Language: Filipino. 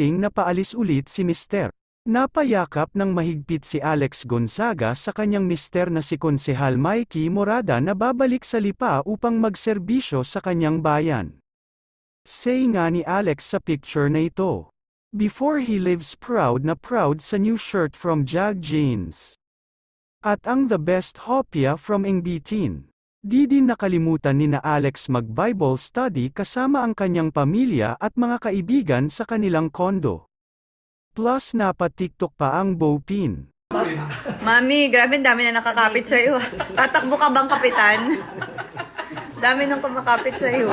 feeling na paalis ulit si Mr. Napayakap ng mahigpit si Alex Gonzaga sa kanyang mister na si Konsehal Mikey Morada na babalik sa Lipa upang magserbisyo sa kanyang bayan. Say nga ni Alex sa picture na ito. Before he lives proud na proud sa new shirt from Jag Jeans. At ang the best hopya from Ingbitin. Di din nakalimutan ni na Alex mag-Bible study kasama ang kanyang pamilya at mga kaibigan sa kanilang kondo. Plus napa-TikTok pa ang Bopin. Mami, grabe dami na nakakapit sa iyo. Tatakbo ka bang kapitan? Dami nang kumakapit sa iyo.